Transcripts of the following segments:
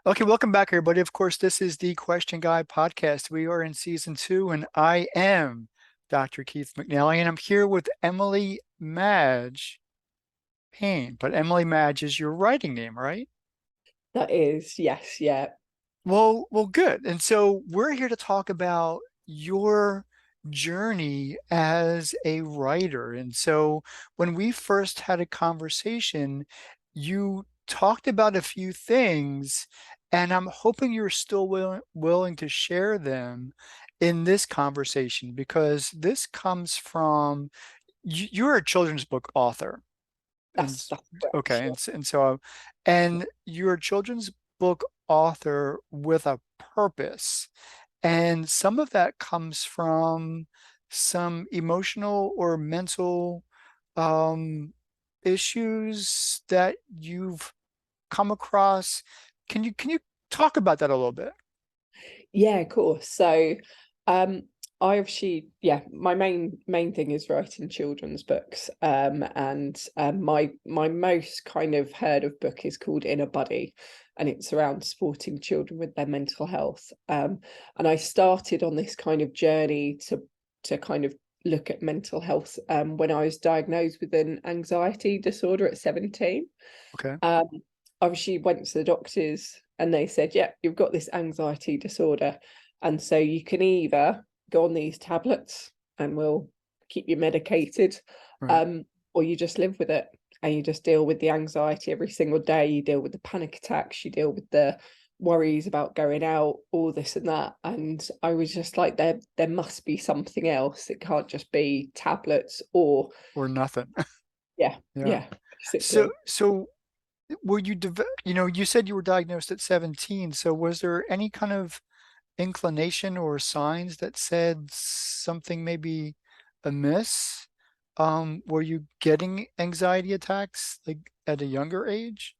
Okay, welcome back, everybody. Of course, this is the Question Guy podcast. We are in season two, and I am Dr. Keith McNally, and I'm here with Emily Madge Payne. But Emily Madge is your writing name, right? That is, yes, yeah. Well, good. And so we're here to talk about your journey as a writer. And so when we first had a conversation, you talked about a few things, and I'm hoping you're still willing to share them in this conversation because this comes from you're a children's book author. And That's correct. okay, Yeah. and you're a children's book author with a purpose. And some of that comes from some emotional or mental um, issues that you've come across. Can you talk about that a little bit? Yeah, of course. So, um, I obviously, yeah, my main thing is writing children's books. And my most kind of heard of book is called Inner Buddy, and it's around supporting children with their mental health. And I started on this kind of journey to kind of look at mental health when I was diagnosed with an anxiety disorder at 17. Okay, Um, Obviously went to the doctors and they said, yeah, you've got this anxiety disorder. And so you can either go on these tablets and we'll keep you medicated, right. um, or you just live with it and you just deal with the anxiety every single day. You deal with the panic attacks, you deal with the worries about going out, all this and that. And I was just like, there must be something else. It can't just be tablets or Or nothing. yeah, Yeah. yeah, So basically. so were you said you were diagnosed at 17, so was there any kind of inclination or signs that said something may be amiss? Were you getting anxiety attacks like at a younger age?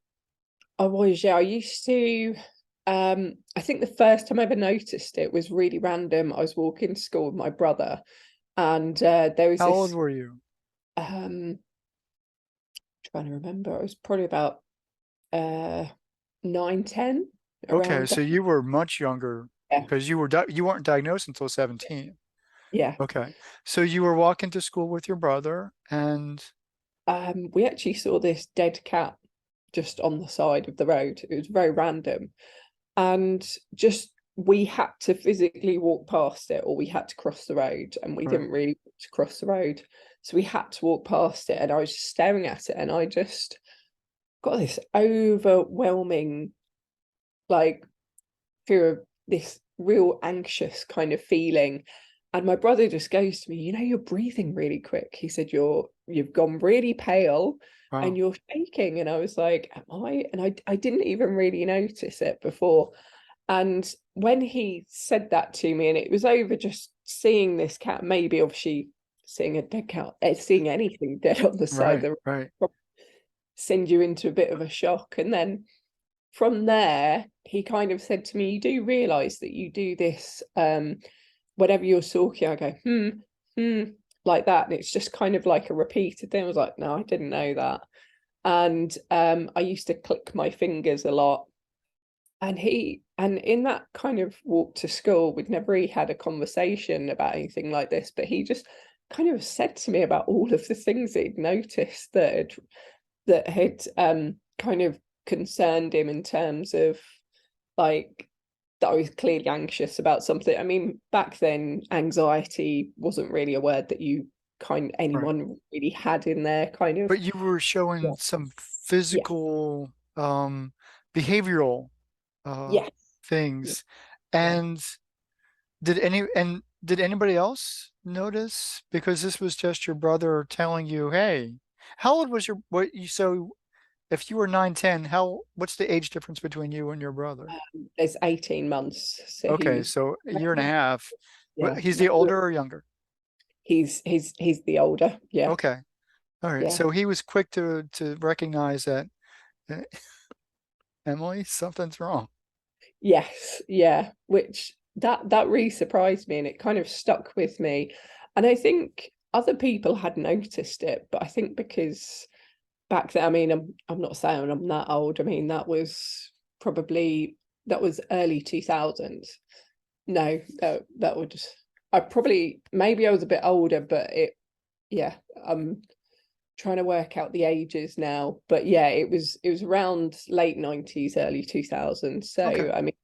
I was, yeah. I used to, I think the first time I ever noticed it was really random. I was walking to school with my brother, and there was How old this, were you? um, trying to remember, I was probably about uh 9, 10, Okay, around so that. you were much younger Yeah, because you weren't diagnosed until 17. yeah. Okay. So you were walking to school with your brother and We actually saw this dead cat just on the side of the road. It was very random. And just we had to physically walk past it or we had to cross the road, and we right, didn't really want to cross the road, so we had to walk past it, and I was just staring at it and I just got this overwhelming like fear of this real anxious kind of feeling. And my brother just goes to me, you're breathing really quick. He said, you've gone really pale and wow, you're shaking. And I was like, am I? And I didn't even really notice it before. And when he said that to me, and it was over just seeing this cat, maybe obviously seeing a dead cat, seeing anything dead on the side right, of the right, road send you into a bit of a shock. And then from there, he kind of said to me, you do realize that you do this whenever you're talking, I go, like that. And it's just kind of like a repeated thing. I was like, no, I didn't know that. And I used to click my fingers a lot. And in that kind of walk to school, we'd never really had a conversation about anything like this, but he just kind of said to me about all of the things that he'd noticed that had kind of concerned him in terms of like that I was clearly anxious about something. I mean, back then, anxiety wasn't really a word that right. anyone really had in there. Kind of, But you were showing yeah, some yeah, physical, behavioral uh yeah, yeah. things. Yeah. And did anybody else notice? Because this was just your brother telling you, hey, how old was your what you so if you were 9, 10, what's the age difference between you and your brother? There's 18 months, so Okay, so a year and a half. yeah, He's the older or younger? he's the older, yeah, Okay. All right. yeah. So he was quick to recognize that Emily, something's wrong. Yes, yeah, which that really surprised me and it kind of stuck with me. And I think other people had noticed it, but I think because back then, I mean, I'm not saying I'm that old. I mean, that was probably that was early 2000s. No, that would, I probably, maybe I was a bit older, but yeah, I'm trying to work out the ages now. But yeah, it was around late 90s, early 2000s. So Okay. I mean,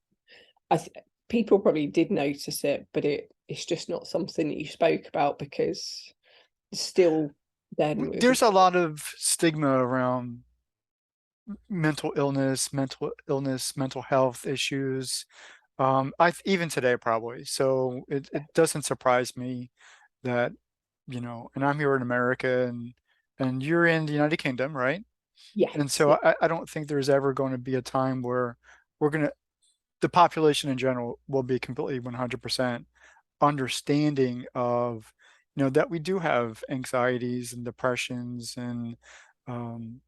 I th people probably did notice it, but it's just not something that you spoke about because still then it was a There's a lot of stigma around mental health issues. I even today probably. So it doesn't surprise me that, and I'm here in America and you're in the United Kingdom, right? And yes, so yeah, I don't think there's ever going to be a time where we're going to, the population in general will be completely 100% understanding of, that we do have anxieties and depressions and um,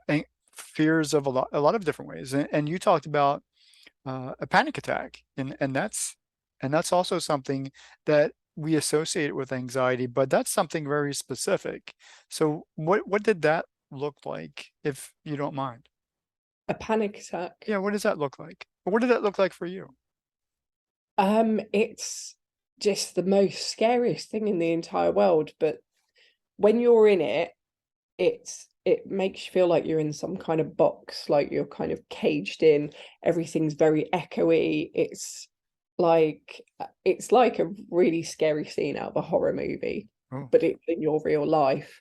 an- fears of a lot of different ways. And you talked about a panic attack, and that's also something that we associate with anxiety, but that's something very specific. So what did that look like, if you don't mind? a panic attack. Yeah, what does that look like? Or what did that look like for you? It's just the most scariest thing in the entire world, but when you're in it, it makes you feel like you're in some kind of box, like you're kind of caged in. Everything's very echoey. It's like a really scary scene out of a horror movie, Oh, but it's in your real life.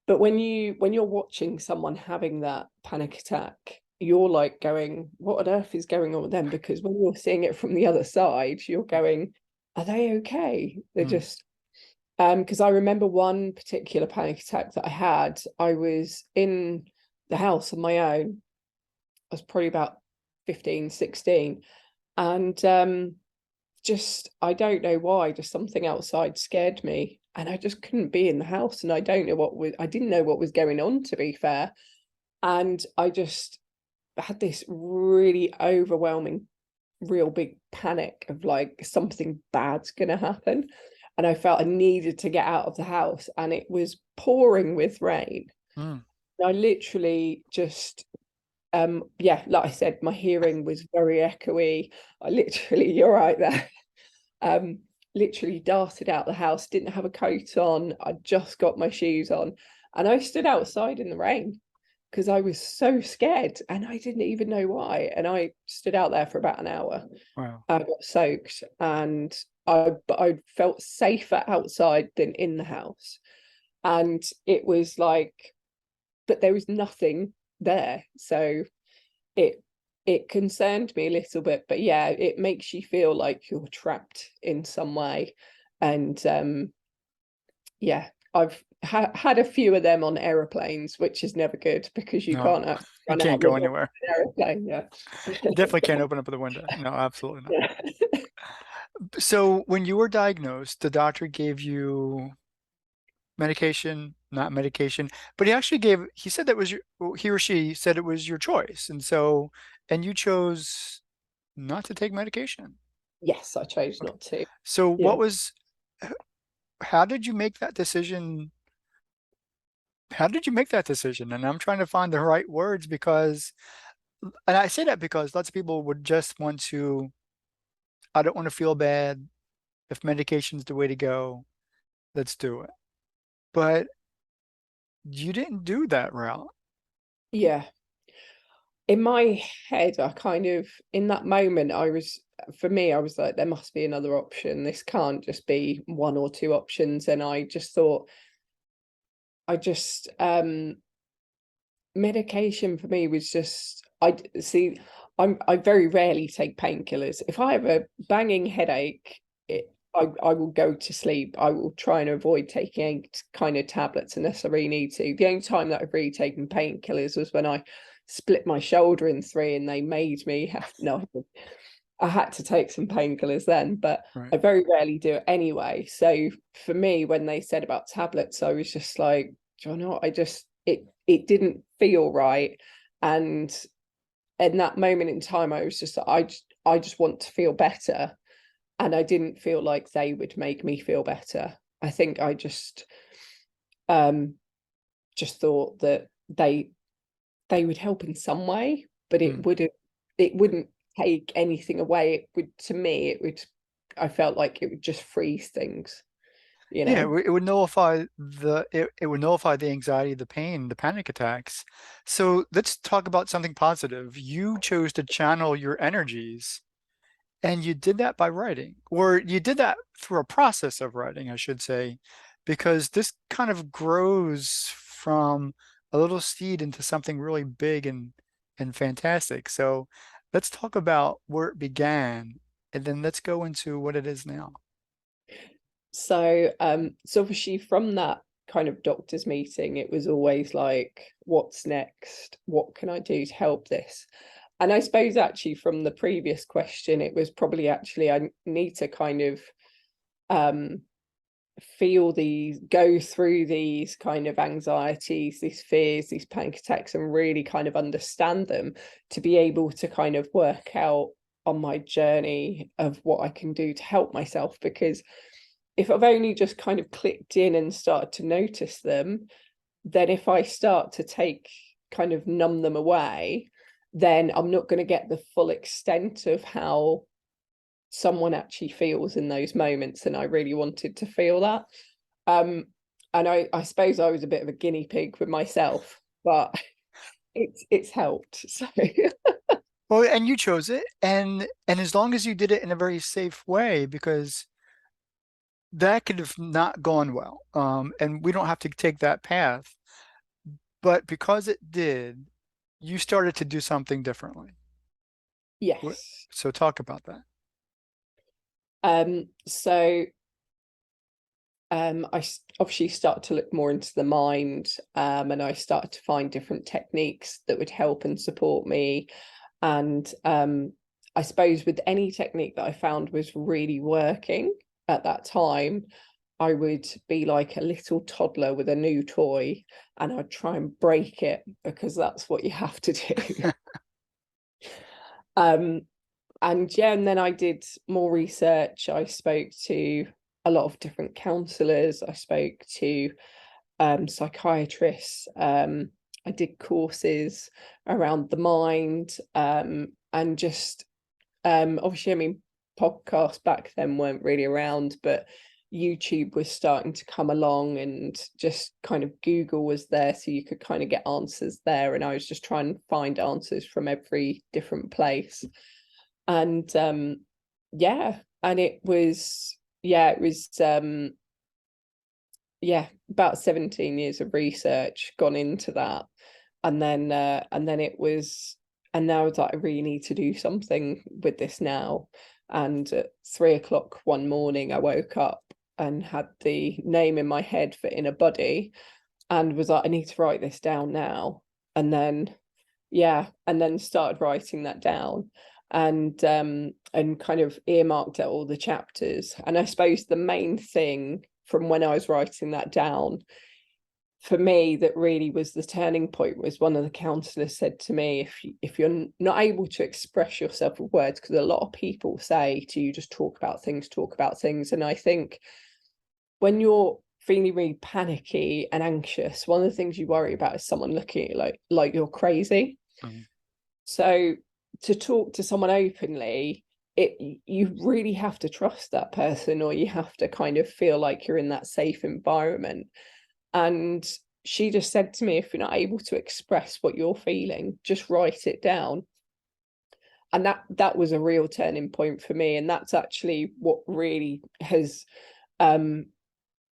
But when you're watching someone having that panic attack, you're like going, what on earth is going on with them? Because when you're seeing it from the other side, you're going, are they okay? They're mm, just because I remember one particular panic attack that I had. I was in the house on my own. I was probably about 15, 16, and just I don't know why, just something outside scared me, and I just couldn't be in the house, and I didn't know what was going on, to be fair. And I just had this really overwhelming, real big panic of like something bad's gonna happen. And I felt I needed to get out of the house, and it was pouring with rain. mm, I literally just yeah, like I said, my hearing was very echoey. I literally, you're right there. Um, literally darted out the house, didn't have a coat on. I just got my shoes on, and I stood outside in the rain because I was so scared and I didn't even know why. And I stood out there for about an hour. wow. I got soaked, and I felt safer outside than in the house. And it was like, but there was nothing there. So it it concerned me a little bit, but yeah, it makes you feel like you're trapped in some way. And yeah, I've had a few of them on aeroplanes, which is never good because you No, can't actually you run can't out the go door of anywhere. an aeroplane. Yeah. You definitely can't open up the window. No, absolutely not. Yeah. So when you were diagnosed, the doctor gave you medication, not medication, but he said that was he or she said it was your choice. And you chose not to take medication. Yes, I chose Okay. not to. So Yeah. how did you make that decision? How did you make that decision? And I'm trying to find the right words and I say that because lots of people would just want to, I don't want to feel bad. If medication's the way to go, let's do it. But you didn't do that route. Yeah. In my head, I kind of, in that moment, for me, I was like, there must be another option. This can't just be one or two options. And I just thought, I just, medication for me was just, see, I very rarely take painkillers. If I have a banging headache, I will go to sleep. I will try and avoid taking any kind of tablets unless I really need to. The only time that I've really taken painkillers was when I split my shoulder in three and they made me have, no, I had to take some painkillers then, but Right. I very rarely do it anyway. So for me, when they said about tablets, I was just like, do you know what? It didn't feel right. And in that moment in time, I was just I just want to feel better. And I didn't feel like they would make me feel better. I think I um just thought that they would help in some way, but Mm, it wouldn't take anything away. It would, to me, it would, I felt like it would just freeze things, you Yeah, know? it would nullify it would nullify the anxiety, the pain, the panic attacks. So let's talk about something positive. You chose to channel your energies, and you did that by writing, or you did that through a process of writing, I should say, because this kind of grows from a little seed into something really big and fantastic. So let's talk about where it began, and then let's go into what it is now. So obviously from that kind of doctor's meeting, it was always like, what's next? What can I do to help this? And I suppose actually from the previous question, it was probably actually I need to kind of um go through these kind of anxieties, these fears, these panic attacks, and really kind of understand them to be able to kind of work out on my journey of what I can do to help myself. Because if I've only just kind of clicked in and started to notice them, then if I start to take kind of numb them away, then I'm not going to get the full extent of how someone actually feels in those moments. And I really wanted to feel that. Um, and I suppose I was a bit of a guinea pig with myself, but it's helped. So Well, and you chose it, and as long as you did it in a very safe way, because that could have not gone well. And we don't have to take that path, but because it did, you started to do something differently. yes. So talk about that. So obviously started to look more into the mind, and I started to find different techniques that would help and support me. And I suppose with any technique that I found was really working at that time, I would be like a little toddler with a new toy, and I'd try and break it because that's what you have to do. um, and yeah, and then I did more research. I spoke to a lot of different counselors. I spoke to psychiatrists. I did courses around the mind, and just obviously, I mean, podcasts back then weren't really around, but YouTube was starting to come along, and just kind of Google was there, so you could kind of get answers there. And I was just trying to find answers from every different place. And yeah, and it was about 17 years of research gone into that. And then it was, and now it's like I really need to do something with this now. And at 3 o'clock one morning I woke up and had the name in my head for inner body, and was like, I need to write this down now. And then and then started writing that down, and kind of earmarked out all the chapters. And I suppose the main thing from when I was writing that down for me that really was the turning point was one of the counselors said to me, if you're not able to express yourself with words, because a lot of people say to you, just talk about things. And I think when you're feeling really panicky and anxious, one of the things you worry about is someone looking at you like you're crazy. Mhm. So to talk to someone openly, you really have to trust that person, or you have to kind of feel like you're in that safe environment. And she just said to me, if you're not able to express what you're feeling, just write it down. And that was a real turning point for me. And that's actually what really has um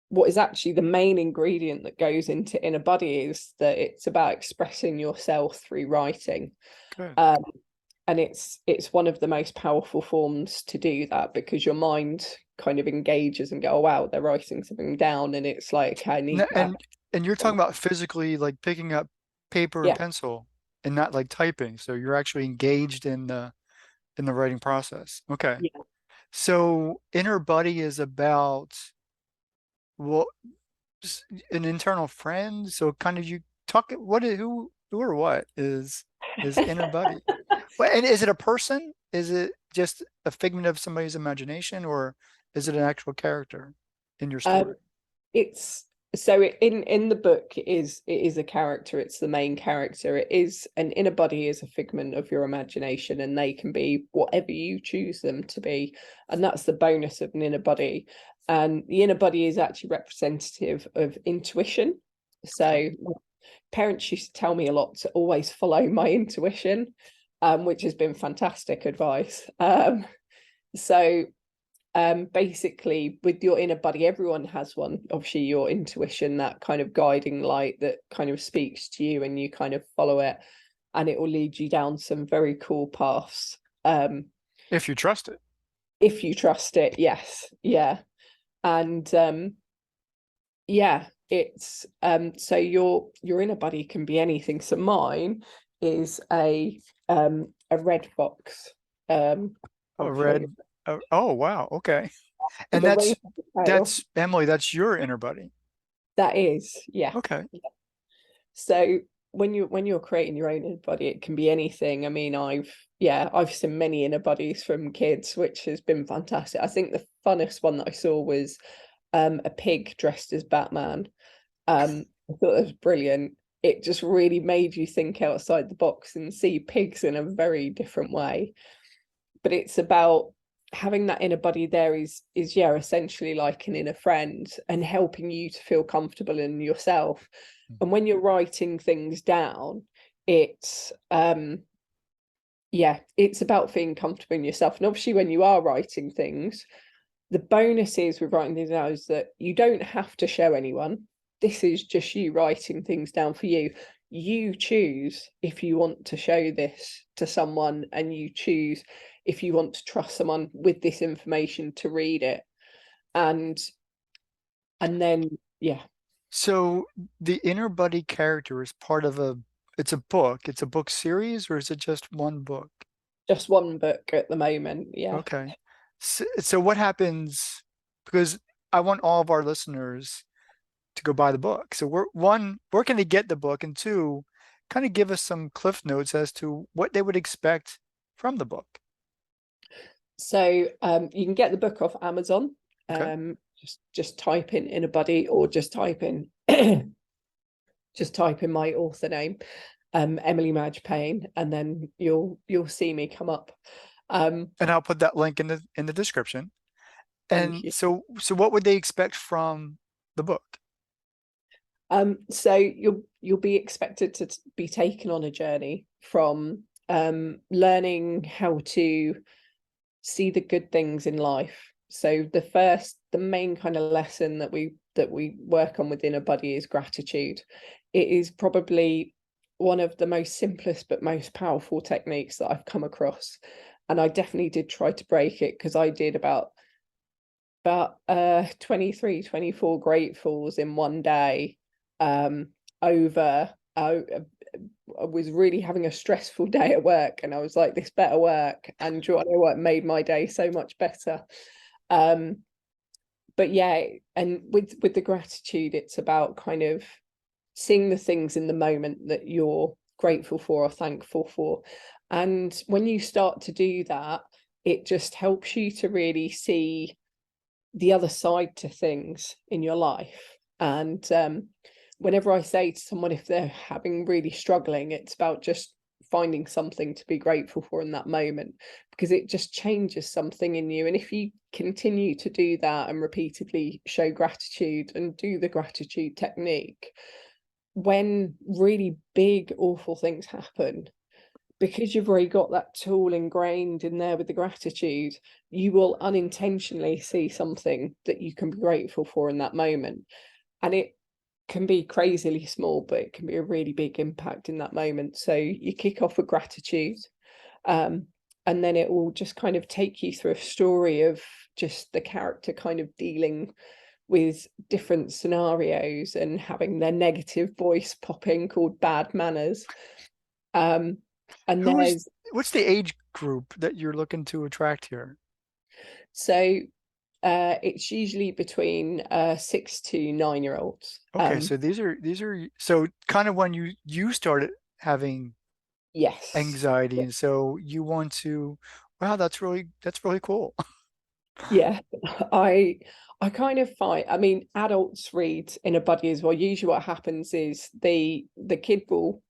what is actually the main ingredient that goes into inner body, is that it's about expressing yourself through writing. Good. um and it's one of the most powerful forms to do that, because your mind kind of engages and go, oh wow, they're writing something down, and it's like, okay, I N- need to act And and you're on talking about physically like picking up paper and yeah pencil and not like typing. So you're actually engaged in the writing process. Okay. yeah So inner buddy is about, well, an internal friend. So kind of you talk what who or what is inner buddy? Well, and is it a person? Is it just a figment of somebody's imagination, or is it an actual character in your um story? it's So in the book it is a character, it's the main character. It is an inner body is a figment of your imagination, and they can be whatever you choose them to be. And that's the bonus of an inner body. And the inner body is actually representative of intuition. Okay. So parents used to tell me a lot to always follow my intuition, which has been fantastic advice. So basically with your inner body, everyone has one. Obviously your intuition, that kind of guiding light that kind of speaks to you and you kind of follow it, and it will lead you down some very cool paths, If you trust it. if you trust it. Yes, yeah. And yeah, it's so your inner body can be anything. So mine is a red fox. A I'll show you, red. Oh, wow. Okay. with And a rainbow tail. that's Emily, that's your inner buddy. That is, yeah. Okay. So when you're creating your own inner body, it can be anything. I mean, I've seen many inner bodies from kids, which has been fantastic. I think the funnest one that I saw was a pig dressed as Batman. I thought it was brilliant. It just really made you think outside the box and see pigs in a very different way. But it's about having that inner body there is yeah, essentially like an inner friend and helping you to feel comfortable in yourself. And when you're writing things down, it's yeah, it's about feeling comfortable in yourself. And obviously when you are writing things, the bonus is with writing things down is that you don't have to show anyone. This is just you writing things down for you. You choose if you want to show this to someone, and you choose if you want to trust someone with this information to read it. And then yeah, So the inner buddy character is part of it's a book. It's a book series, or is it just one book? just one book at the moment. Yeah. Okay. So what happens, because I want all of our listeners to go buy the book. So where can they get the book? And two, kind of give us some cliff notes as to what they would expect from the book. So you can get the book off Amazon. Okay. Just type in inner body, or just type in just type in my author name, Emily Madge Payne, and then you'll see me come up. And I'll put that link in the description. Thank And you. so what would they expect from the book? So you'll be expected to be taken on a journey from learning how to see the good things in life. So the main kind of lesson that we work on within a buddy is gratitude. It is probably one of the most simplest but most powerful techniques that I've come across. And I definitely did try to break it, because I did about 23, 24 gratefuls in one day, over I was really having a stressful day at work, and I was like, this better work. And do you know what made my day so much better? Um, but yeah, and with the gratitude, it's about kind of seeing the things in the moment that you're grateful for or thankful for. And when you start to do that, it just helps you to really see the other side to things in your life. And whenever I say to someone, if they're having really struggling, it's about just finding something to be grateful for in that moment, because it just changes something in you. And if you continue to do that and repeatedly show gratitude and do the gratitude technique, when really big awful things happen, because you've already got that tool ingrained in there with the gratitude, you will unintentionally see something that you can be grateful for in that moment. And it can be crazily small, but it can be a really big impact in that moment. So you kick off with gratitude, um, and then it will just kind of take you through a story of just the character kind of dealing with different scenarios and having their negative voice popping called bad manners. Um, and Who's there's what's the age group that you're looking to attract here? so it's usually between 6 to 9 year olds. Okay, so these are so kind of when you started having Yes. anxiety, and so you want to, wow, that's really cool. Yeah, I I kind of find, I mean, adults read in a buddy as well. Usually what happens is the kid will,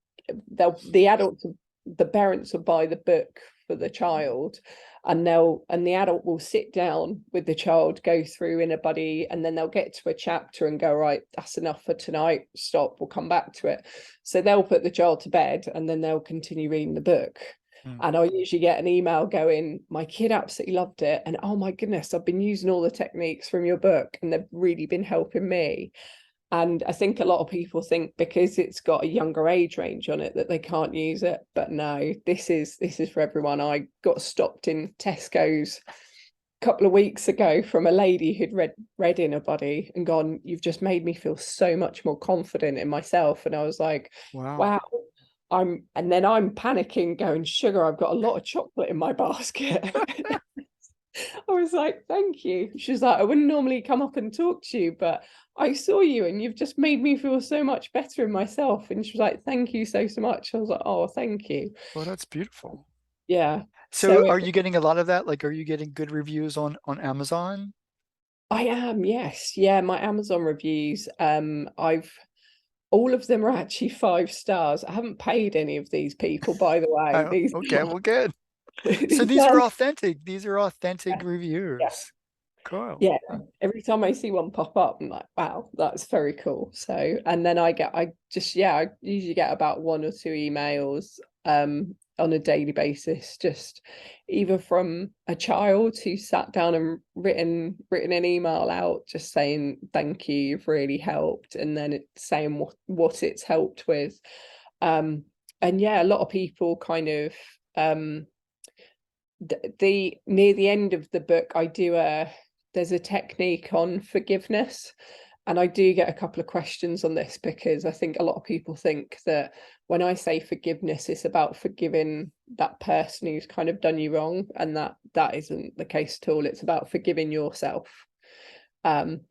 the adults, the parents will buy the book for the child, and the adult will sit down with the child, go through in a buddy, and then they'll get to a chapter and go, right, that's enough for tonight, stop, we'll come back to it. So they'll put the child to bed and then they'll continue reading the book. Mm. And I usually get an email going, my kid absolutely loved it. And oh my goodness, I've been using all the techniques from your book and they've really been helping me. And I think a lot of people think because it's got a younger age range on it that they can't use it. But no, this is for everyone. I got stopped in Tesco's a couple of weeks ago from a lady who'd read in a buddy and gone, you've just made me feel so much more confident in myself. And I was like, Wow. wow. And then I'm panicking, going, sugar, I've got a lot of chocolate in my basket. I was like, thank you. She's like, I wouldn't normally come up and talk to you, but I saw you and you've just made me feel so much better in myself. And she was like, thank you so, so much. I was like, oh, thank you. Well, that's beautiful. Yeah. So So are you getting a lot of that? Like, are you getting good reviews on Amazon? I am, yes. Yeah, my Amazon reviews, I've all of them are actually 5 stars. I haven't paid any of these people, by the way. Oh, These okay, well, good. So these these are are, authentic. These are authentic yeah. reviews. Cool. Yeah, every time I see one pop up, I'm like, wow, that's very cool. So, and then I usually get about 1 or 2 emails on a daily basis, just either from a child who sat down and written an email out just saying thank you, you've really helped, and then it's saying what it's helped with. And yeah, a lot of people kind of the near the end of the book, I do a there's a technique on forgiveness. And I do get a couple of questions on this because I think a lot of people think that when I say forgiveness, it's about forgiving that person who's kind of done you wrong, and that isn't the case at all. It's about forgiving yourself. Um,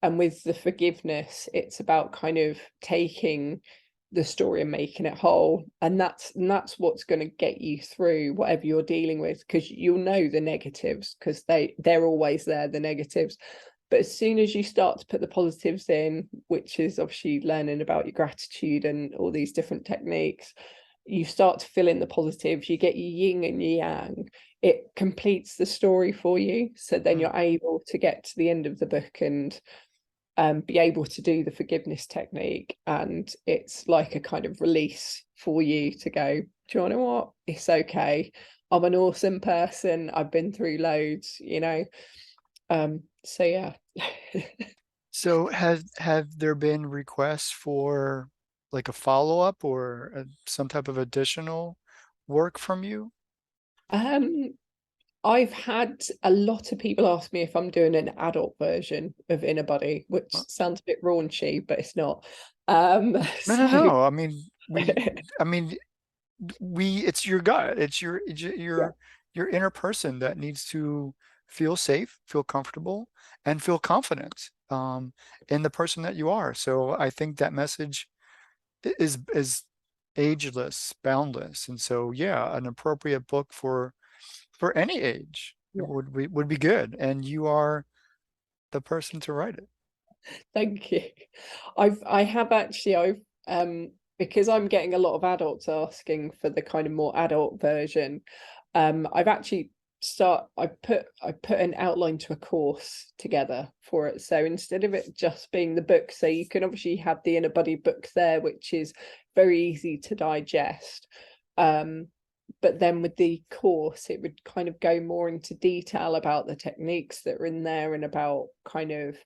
and with the forgiveness, it's about kind of taking the story and making it whole, and that's what's going to get you through whatever you're dealing with, because you'll know the negatives because they're always there, the negatives. But as soon as you start to put the positives in, which is obviously learning about your gratitude and all these different techniques, you start to fill in the positives, you get your yin and your yang, it completes the story for you, so then Mm. you're able to get to the end of the book and be able to do the forgiveness technique, and it's like a kind of release for you to go, do you know what, it's okay, I'm an awesome person, I've been through loads, so yeah. So have there been requests for like a follow-up or some type of additional work from you? um I've had a lot of people ask me if I'm doing an adult version of Inner Body, which Uh, sounds a bit raunchy, but it's not. No, no, So no. I mean, it's your gut. It's yeah, your inner person that needs to feel safe, feel comfortable, and feel confident in the person that you are. So I think that message is ageless, boundless. And so yeah, an appropriate book for any age yeah. would be good. And you are the person to write it. Thank you. I have actually because I'm getting a lot of adults asking for the kind of more adult version. I've actually I put an outline to a course together for it. So instead of it just being the book, so you can obviously have the Inner Body book there, which is very easy to digest. Um, but then with the course, it would kind of go more into detail about the techniques that are in there and about kind of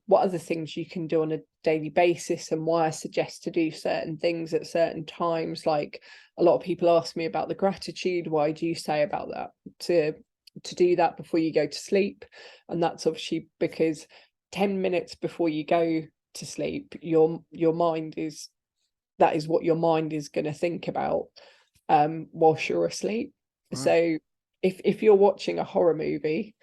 what other things you can do on a daily basis, and why I suggest to do certain things at certain times. Like a lot of people ask me about the gratitude. Why do you say about that to do that before you go to sleep? And that's obviously because 10 minutes before you go to sleep, your mind is that is what your mind is going to think about whilst you're asleep. Wow. So if you're watching a horror movie,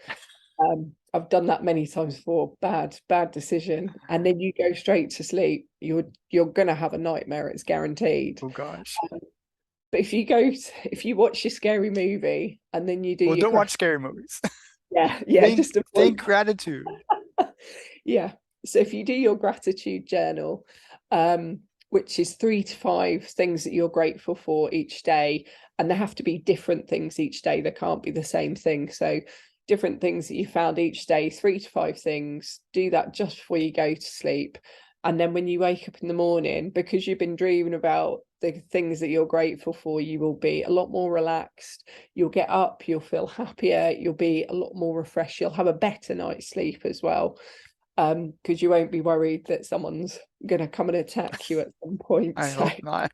I've done that many times before, bad decision, and then you go straight to sleep, you're gonna have a nightmare, it's guaranteed. Oh gosh. But if you watch your scary movie and then you do Well, your don't watch gratitude, scary movies. Yeah, yeah, Think just avoid think gratitude. yeah. So if you do your gratitude journal, which is 3 to 5 things that you're grateful for each day, and there have to be different things each day. There can't be the same thing. So different things that you found each day, 3 to 5 things. Do that just before you go to sleep. And then when you wake up in the morning, because you've been dreaming about the things that you're grateful for, you will be a lot more relaxed. You'll get up, you'll feel happier, you'll be a lot more refreshed, you'll have a better night's sleep as well, because you won't be worried that someone's going to come and attack you at some point. I So hope not.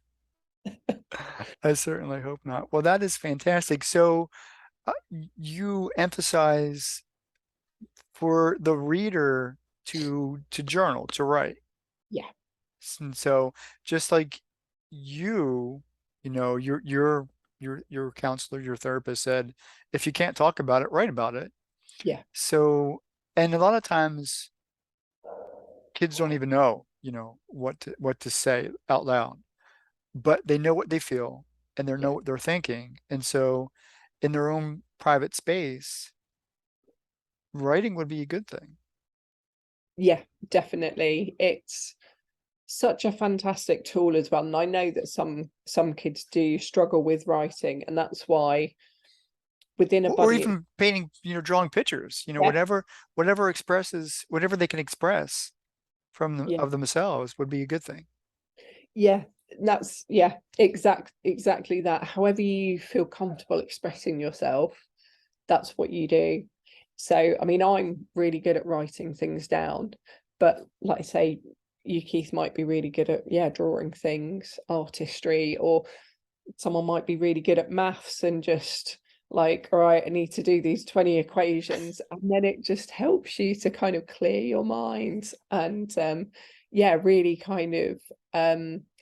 I certainly hope not. Well, that is fantastic. So, you emphasize for the reader to journal, to write. yeah, And so, just like you, your counselor, your therapist said, if you can't talk about it, write about it. yeah, So, and a lot of times kids don't even know, what to say out loud, but they know what they feel and they know yeah, what they're thinking. And so, in their own private space, writing would be a good thing. yeah, definitely. It's such a fantastic tool as well. And I know that some kids do struggle with writing, and that's why within a Or buddy, even painting, drawing pictures, yeah, whatever expresses, whatever they can express from them yeah, of themselves would be a good thing. yeah. That's yeah, exactly that. However you feel comfortable expressing yourself, that's what you do. So, I mean, I'm really good at writing things down, but like I say, you, Keith, might be really good at, yeah, drawing things, artistry, or someone might be really good at maths and just like, all right, I need to do these 20 equations. And then it just helps you to kind of clear your mind and, yeah, really kind of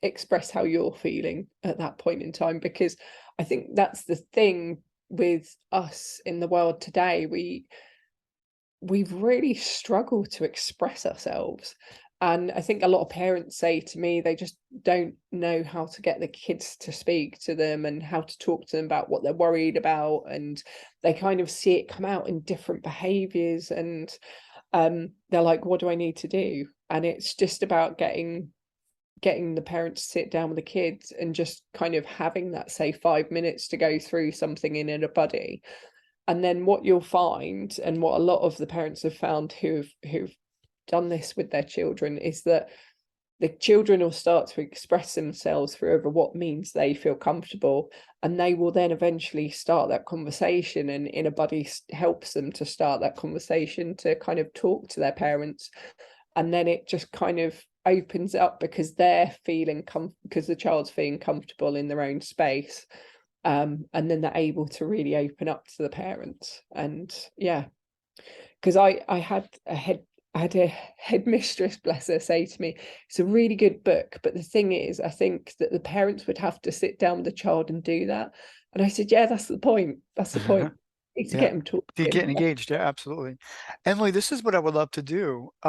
express how you're feeling at that point in time. Because I think that's the thing with us in the world today. We've really struggled to express ourselves. And I think a lot of parents say to me they just don't know how to get the kids to speak to them and how to talk to them about what they're worried about. And they kind of see it come out in different behaviors. And they're like, what do I need to do? And it's just about getting the parents to sit down with the kids and just kind of having that, say, 5 minutes to go through something in a buddy. And then what you'll find, and what a lot of the parents have found who've done this with their children, is that the children will start to express themselves through over what means they feel comfortable, and they will then eventually start that conversation, and in a buddy helps them to start that conversation to kind of talk to their parents. And then it just kind of opens up because they're feeling because the child's feeling comfortable in their own space, and then they're able to really open up to the parents. And yeah, because I had a headmistress, bless her, say to me, it's a really good book, but the thing is, I think that the parents would have to sit down with the child and do that. And I said, yeah, that's the point, that's the point. Need to Yeah. get them To get talking. engaged. Yeah, absolutely. Emily, this is what I would love to do. I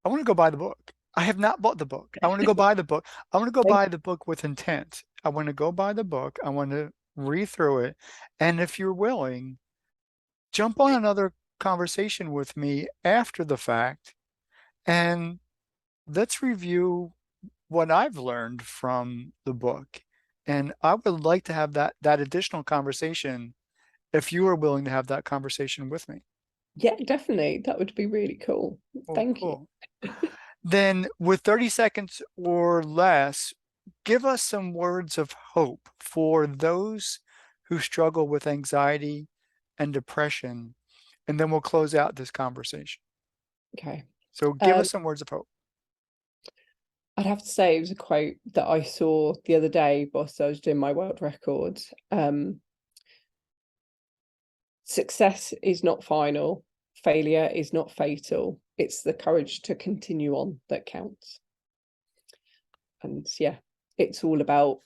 want to go buy the book. I have not bought the book. I want to go buy the book. I want to go buy the book with intent. I want to go buy the book. I want to read through it. And if you're willing, jump on another conversation with me after the fact and let's review what I've learned from the book. And I would like to have that additional conversation if you are willing to have that conversation with me. Yeah, definitely, that would be really cool. Oh, Thank you. cool. Then, with 30 seconds or less, give us some words of hope for those who struggle with anxiety and depression, and then we'll close out this conversation. Okay. So, give um us some words of hope. I'd have to say it was a quote that I saw the other day whilst I was doing my world records. Success is not final, failure is not fatal. It's the courage to continue on that counts. And yeah, it's all about,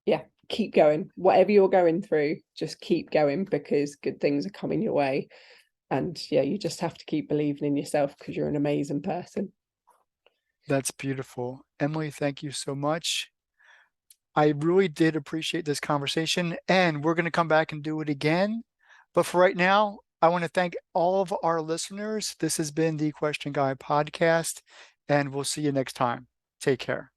yeah, keep going. Whatever you're going through, just keep going because good things are coming your way. And yeah, you just have to keep believing in yourself because you're an amazing person. That's beautiful. Emily, thank you so much. I really did appreciate this conversation, and we're going to come back and do it again. But for right now, I want to thank all of our listeners. This has been the Question Guy podcast, and we'll see you next time. Take care.